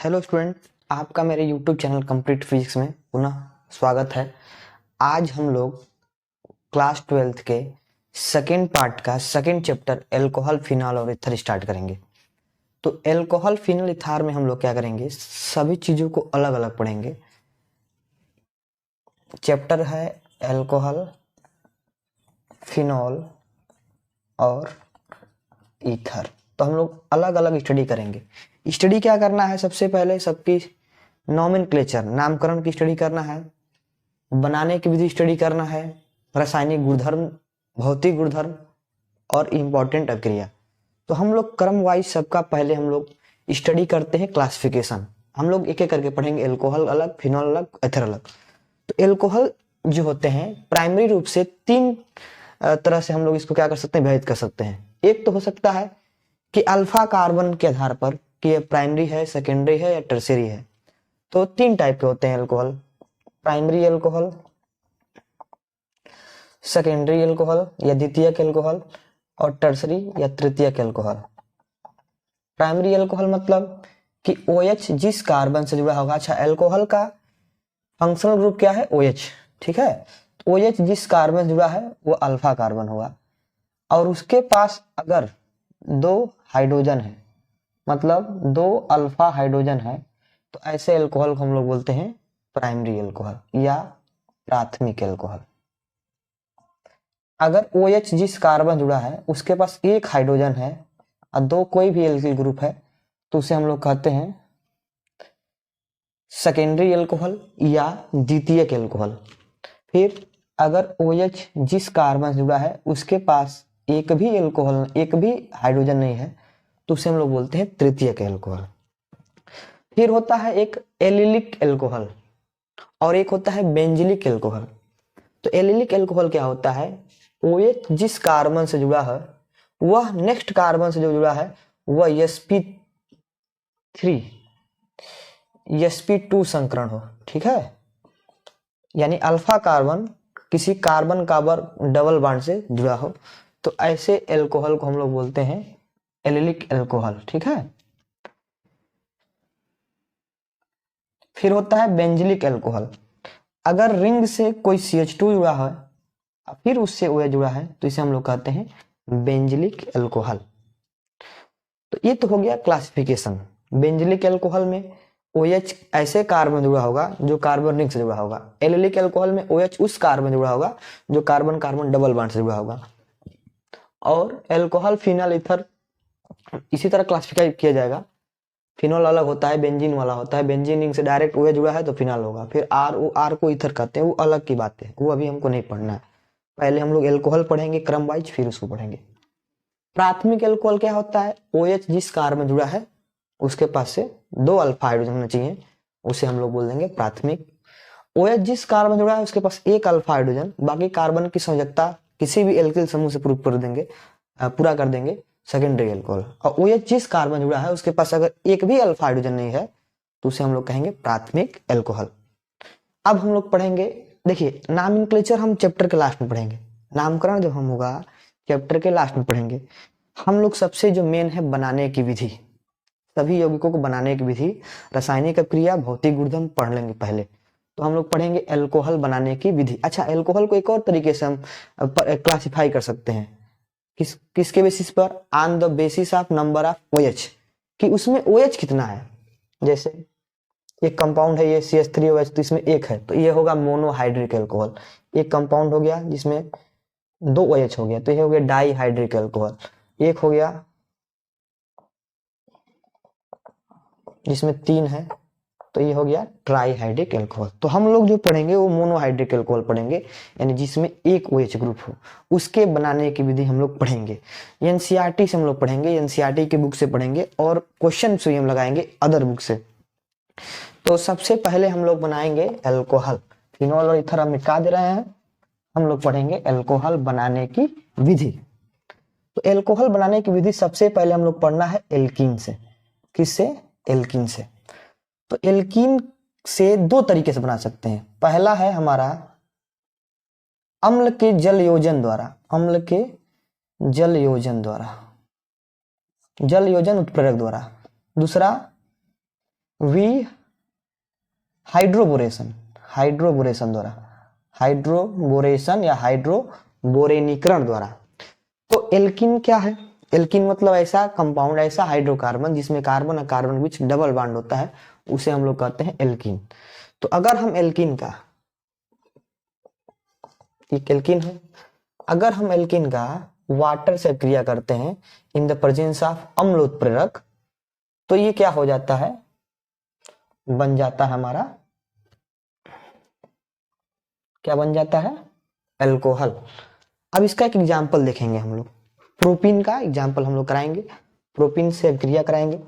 Hello student, आपका मेरे YouTube channel complete physics में पुनः स्वागत है। आज हम लोग क्लास 12th के सेकेंड पार्ट का सेकेंड चैप्टर एल्कोहल, फिनॉल और ईथर स्टार्ट करेंगे। तो एल्कोहल, फिनॉल, ईथर में हम लोग क्या करेंगे, सभी चीज़ों को अलग अलग पढ़ेंगे। चैप्टर है एल्कोहल, फिनॉल और ईथर। तो हम लोग अलग अलग स्टडी करेंगे। स्टडी क्या करना है, सबसे पहले सबकी नॉमेनक्लेचर, नामकरण की स्टडी करना है, बनाने की विधि स्टडी करना है, रासायनिक गुणधर्म, भौतिक गुणधर्म और इम्पोर्टेंट अभिक्रिया। तो हम लोग क्रम वाइज सबका पहले हम लोग स्टडी करते हैं। क्लासिफिकेशन हम लोग एक एक करके पढ़ेंगे। एल्कोहल अलग, फिनॉल अलग, एथर अलग। तो एल्कोहल जो होते हैं प्राइमरी रूप से तीन तरह से हम लोग इसको क्या कर सकते हैं, विभाजित कर सकते हैं। एक तो हो सकता है कि अल्फा कार्बन के आधार पर कि ये प्राइमरी है, सेकेंडरी है या टर्शियरी है। तो तीन टाइप के होते हैं alcohol: primary alcohol, secondary alcohol या द्वितीयक एल्कोहल, और टर्शरी या तृतीयक एल्कोहल। प्राइमरी एल्कोहल मतलब कि OH जिस कार्बन से जुड़ा होगा। अच्छा, एल्कोहल का फंक्शनल ग्रुप क्या है, OH, ठीक है। OH जिस कार्बन से जुड़ा है वो अल्फा कार्बन होगा, और उसके पास अगर दो हाइड्रोजन है, मतलब दो अल्फा हाइड्रोजन है, तो ऐसे एल्कोहल को हम लोग बोलते हैं प्राइमरी एल्कोहल या प्राथमिक एल्कोहल। अगर OH जिस कार्बन जुड़ा है उसके पास एक हाइड्रोजन है और दो कोई भी एल्किल ग्रुप है, तो उसे हम लोग कहते हैं सेकेंडरी एल्कोहल या द्वितीयक एल्कोहल। फिर अगर OH जिस कार्बन से जुड़ा है उसके पास एक भी एल्कोहल, एक भी हाइड्रोजन नहीं है, तो उसे हम लोग बोलते हैं तृतीयक एल्कोहल। फिर होता है एक एलिलिक एल्कोहल और एक होता है बेंजिलिक एल्कोहल। तो एलिलिक एल्कोहल क्या होता है, OH जिस कार्बन से जुड़ा है वह नेक्स्ट कार्बन से जो जुड़ा है वह sp3 sp2 संकरण हो, ठीक है। यानी अल्फा कार्बन किसी कार्बन कार्बन डबल बॉन्ड से जुड़ा हो, तो ऐसे एल्कोहल को हम लोग बोलते हैं एलिलिक एल्कोहल, ठीक है। फिर होता है बेंजिलिक एल्कोहल। अगर रिंग से कोई CH2 जुड़ा है और फिर उससे OH जुड़ा है, तो इसे हम लोग कहते हैं बेंजिलिक एल्कोहल। तो ये तो हो गया क्लासिफिकेशन। बेंजिलिक एल्कोहल में OH ऐसे कार्बन जुड़ा होगा जो कार्बन रिंग से जुड़ा होगा। एलिलिक एल्कोहल में OH उस कार्बन जुड़ा होगा जो कार्बन कार्बन डबल बॉन्ड से जुड़ा होगा। और एल्कोहल, फिनॉल, ईथर इसी तरह क्लासिफाई किया जाएगा। फिनॉल अलग होता है, बेंजीन वाला होता है। बेंजीन रिंग से डायरेक्ट OH जुड़ा है तो फिनॉल होगा। फिर आर को ईथर कहते हैं, वो अलग की बात है, वो अभी हमको नहीं पढ़ना है। पहले हम लोग एल्कोहल पढ़ेंगे क्रम वाइज, फिर उसको पढ़ेंगे। प्राथमिक एल्कोहल क्या होता है, OH जिस कार्बन जुड़ा है उसके पास से दो अल्फा हाइड्रोजन होना चाहिए, उसे हम लोग बोल देंगे प्राथमिक। OH जिस कार्बन जुड़ा है उसके पास एक अल्फा हाइड्रोजन, बाकी कार्बन की संयोजकता किसी भी एल्किल समूह से प्रूव कर देंगे, पूरा कर देंगे, सेकेंडरी एल्कोहल। और OH जिस कार्बन जुड़ा है उसके पास अगर एक भी अल्फा हाइड्रोजन नहीं है, तो उसे हम लोग कहेंगे प्राथमिक एल्कोहल। अब हम लोग पढ़ेंगे, देखिए नामनक्लेचर हम चैप्टर के लास्ट में पढ़ेंगे। नामकरण जब हम होगा चैप्टर के लास्ट में पढ़ेंगे। हम लोग सबसे जो मेन है बनाने की विधि, सभी यौगिकों को बनाने की विधि, रासायनिक अभिक्रिया, भौतिक गुणधर्म पढ़ लेंगे पहले। तो हम लोग पढ़ेंगे एल्कोहल बनाने की विधि। अच्छा, एल्कोहल को एक और तरीके से हम क्लासिफाई कर सकते हैं, किसके बेसिस पर, on the basis of number of OH, कि उसमें OH कितना है। जैसे एक कंपाउंड है ये CH3OH, तो इसमें एक है, तो ये होगा मोनोहाइड्रिक एल्कोहल। एक कंपाउंड हो गया जिसमें दो OH हो गया, तो ये हो गया डाईहाइड्रिक एल्कोहल। एक हो गया जिसमें तीन है, तो ये हो गया ट्राईहाइड्रिक एल्कोहल। तो हम लोग जो पढ़ेंगे वो मोनोहाइड्रिक एल्कोहल पढ़ेंगे, यानी जिसमें एक OH ग्रुप हो, उसके बनाने की विधि हम लोग पढ़ेंगे। NCERT से हम लोग पढ़ेंगे, NCERT के बुक से पढ़ेंगे, और क्वेश्चन भी हम लगाएंगे अदर बुक से। तो सबसे पहले हम लोग बनाएंगे एल्कोहल। फिनॉल और ईथर हम मिटा दे रहे हैं, हम लोग पढ़ेंगे एल्कोहल बनाने की विधि। तो एल्कोहल बनाने की विधि सबसे पहले हम लोग पढ़ना है एल्कीन से। किससे, एल्कीन से। तो एल्कीन से दो तरीके से बना सकते हैं। पहला है हमारा अम्ल के जल योजन द्वारा, अम्ल के जल योजन द्वारा, जल योजन उत्प्रेरक द्वारा। दूसरा वी हाइड्रोबोरेशन, हाइड्रोबोरेशन द्वारा, हाइड्रोबोरेशन या हाइड्रोबोरेनीकरण द्वारा। तो एल्किन क्या है? एल्किन मतलब ऐसा कंपाउंड, ऐसा हाइड्रोकार्बन जिसमें कार्बन और कार्बन बीच डबल बॉन्ड होता है, उसे हम लोग कहते हैं एल्किन। तो अगर हम एल्किन का, एक एल्किन है, अगर हम एल्किन का वाटर से क्रिया करते हैं इन द प्रेजेंस ऑफ अम्ल उत्प्रेरक, तो ये क्या हो जाता है? बन जाता है हमारा, क्या बन जाता है? अल्कोहल। अब इसका एक एग्जाम्पल देखेंगे हम लोग, प्रोपीन का एग्जाम्पल हम लोग कराएंगे, प्रोपीन से क्रिया कराएंगे।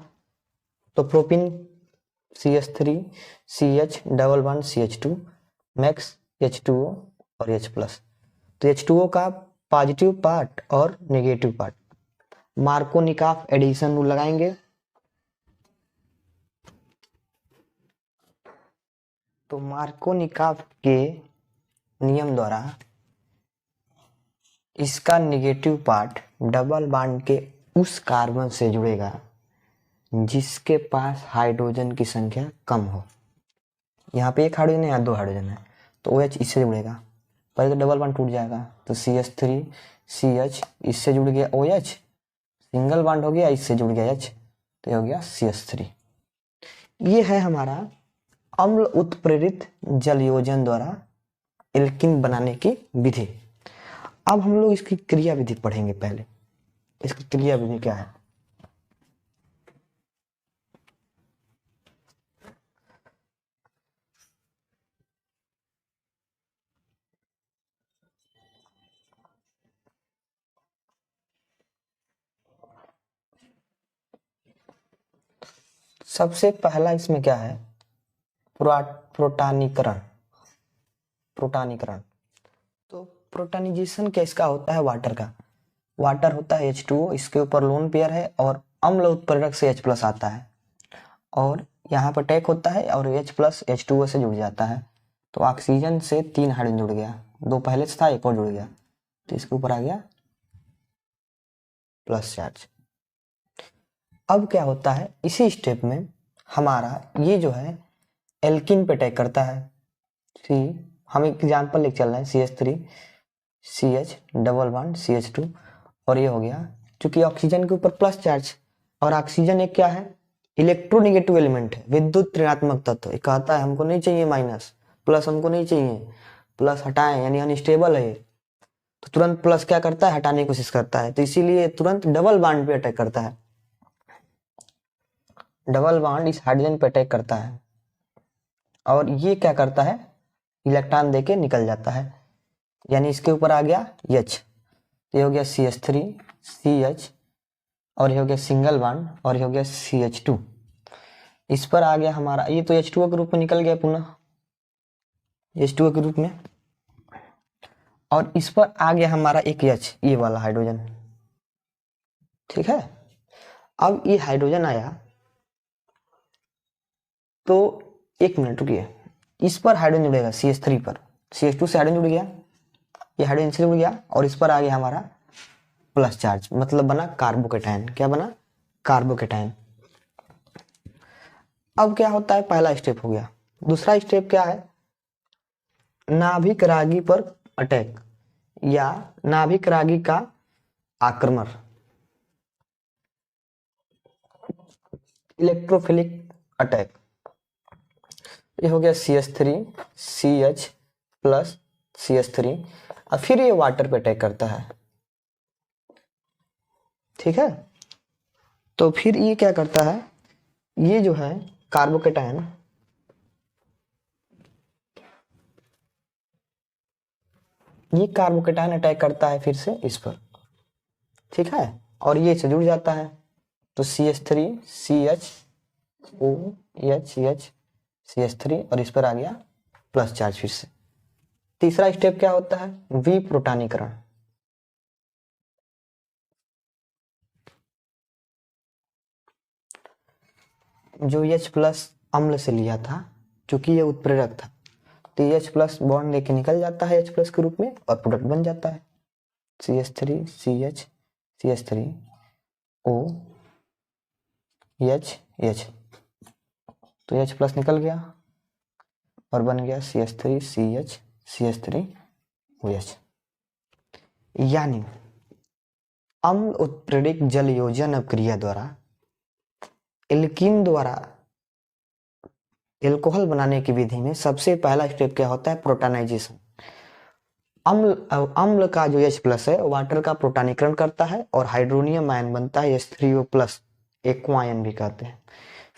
तो propene CH3 CH double bond CH2 मैक्स H2O और H प्लस। तो H2O का पॉजिटिव पार्ट और negative part, Markovnikov addition rule लगाएंगे। तो मार्कोनिकॉफ के नियम द्वारा इसका नेगेटिव पार्ट डबल बॉन्ड के उस कार्बन से जुड़ेगा जिसके पास हाइड्रोजन की संख्या कम हो। यहाँ पे एक हाइड्रोजन है, यहाँ दो हाइड्रोजन है, तो OH इससे जुड़ेगा, पहले तो डबल बॉन्ड टूट जाएगा, तो CH3 CH इससे जुड़ गया OH, सिंगल बॉन्ड हो गया, इससे जुड़ गया H, तो हो गया CH3। ये है हमारा अम्ल उत्प्रेरित जलयोजन द्वारा एल्किन बनाने की विधि। अब हम लोग इसकी क्रिया विधि पढ़ेंगे। पहले इसकी क्रिया विधि क्या है? सबसे पहला इसमें क्या है? प्रोटानीकरण। प्रोटानीकरण, तो प्रोटानिजेशन किसका होता है? वाटर का। वाटर होता है H2O, इसके ऊपर लोन पेयर है और अम्ल उत्प्रेरक से H प्लस आता है, और यहाँ पर अटैक होता है और H प्लस H2O से जुड़ जाता है। तो ऑक्सीजन से 3 हाइड्रोजन जुड़ गया, 2 पहले से था, एक और जुड़ गया, तो इसके ऊपर आ गया प्लस चार्ज। अब क्या होता है? इसी स्टेप में हमारा ये जो है एल्किन पे अटैक करता है। हम एक एग्जाम्पल लेके चल रहे हैं, CH3 CH double bond CH2, और ये हो गया, क्योंकि ऑक्सीजन के ऊपर प्लस चार्ज, और ऑक्सीजन एक क्या है? इलेक्ट्रोनेगेटिव एलिमेंट है, विद्युत ऋणात्मक तत्व। एक कहता है हमको नहीं चाहिए माइनस, प्लस हमको नहीं चाहिए, प्लस हटाएं, यानी अनस्टेबल है, तो तुरंत प्लस क्या करता है? हटाने की कोशिश करता है, तो इसीलिए तुरंत डबल बॉन्ड पे अटैक करता है। डबल बॉन्ड इस हाइड्रोजन पे अटैक करता है, और ये क्या करता है? इलेक्ट्रॉन देके निकल जाता है, यानी इसके ऊपर आ गया H, ये हो गया CH3 CH, और ये हो गया सिंगल बॉन्ड, और ये हो गया CH2। इस पर आ गया हमारा, ये तो H2O के रूप में निकल गया पुनः, H2O के रूप में, और इस पर आ गया हमारा एक H, ये वाला हाइड्रोजन। ठीक है, अब ये हाइड्रोजन आया, तो एक मिनट रुकिए, इस पर हाइड्रोजन जुड़ेगा CH3 पर, CH2 से हाइड्रोजन जुड़ गया, ये हाइड्रोजन से जुड़ गया, और इस पर आ गया हमारा प्लस चार्ज, मतलब बना कार्बोकेटायन। क्या बना? कार्बोकेटायन। अब क्या होता है? पहला स्टेप हो गया। दूसरा स्टेप क्या है? नाभिक रागी पर अटैक या नाभिक रागी का आक्रमण, इलेक्ट्रोफिलिक अटैक। ये हो गया CH3 CH प्लस CH3, और फिर ये वाटर पे अटैक करता है। ठीक है, तो फिर ये क्या करता है? ये जो है कार्बोकेटायन, ये कार्बोकेटायन अटैक करता है फिर से इस पर। ठीक है, और ये से जुड़ जाता है, तो CH3 CH OH CH3, और इस पर आ गया प्लस चार्ज फिर से। तीसरा स्टेप क्या होता है? विप्रोटानीकरण। जो H प्लस अम्ल से लिया था, क्योंकि ये उत्प्रेरक था, तो H प्लस बॉन्ड लेके निकल जाता है H प्लस के रूप में, और प्रोडक्ट बन जाता है CH3 CH CH3 OH H। तो H प्लस निकल गया और बन गया CH3 CH CH3 OH। यानी अम्ल उत्प्रेरक जल योजन अपक्रिया द्वारा एल्कीन द्वारा एल्कोहल बनाने की विधि में सबसे पहला स्टेप क्या होता है? प्रोटोनाइजेशन। अम्ल का जो H प्लस है वाटर का प्रोटोनीकरण करता है और हाइड्रोनियम आयन बनता है H3O प्लस, एक्वा आयन भी कहते हैं।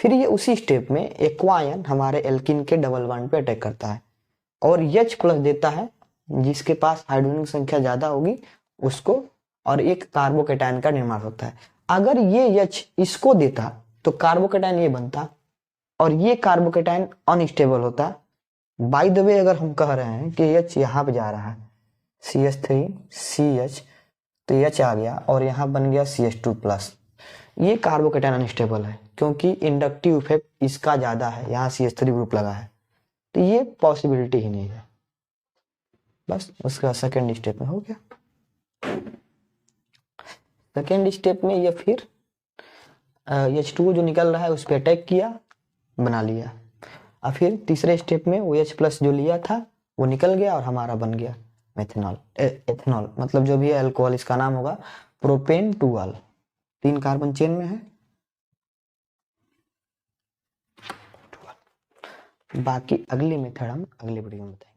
फिर ये उसी स्टेप में एक्वा आयन हमारे एल्कीन के डबल बॉन्ड पे अटैक करता है और H प्लस देता है, जिसके पास हाइड्रोजन संख्या ज्यादा होगी उसको, और एक कार्बोकेटायन का निर्माण होता है। अगर ये H इसको देता तो कार्बोकेटायन ये बनता और ये कार्बोकेटायन अनस्टेबल होता। बाय द वे अगर हम कह रहे हैं कि H यहाँ पे जा रहा है CH3 CH, तो H आ गया और यहाँ बन गया CH2 प्लस, ये कार्बोकेटायन अनस्टेबल है क्योंकि इंडक्टिव इफेक्ट इसका ज्यादा है, यहाँ CH3 ग्रुप लगा है, तो ये पॉसिबिलिटी ही नहीं है। बस उसका सेकेंड स्टेप में हो गया। सेकेंड स्टेप में ये फिर H2 जो निकल रहा है उस पर अटैक किया, बना लिया। और फिर तीसरे स्टेप में OH प्लस जो लिया था वो निकल गया और हमारा बन गया मेथनॉल, एथेनॉल, मतलब जो भी है अल्कोहल, इसका नाम होगा प्रोपेन 2 3 कार्बन चेन में है। बाकी अगली मेथड हम अगले वीडियो में बताएंगे।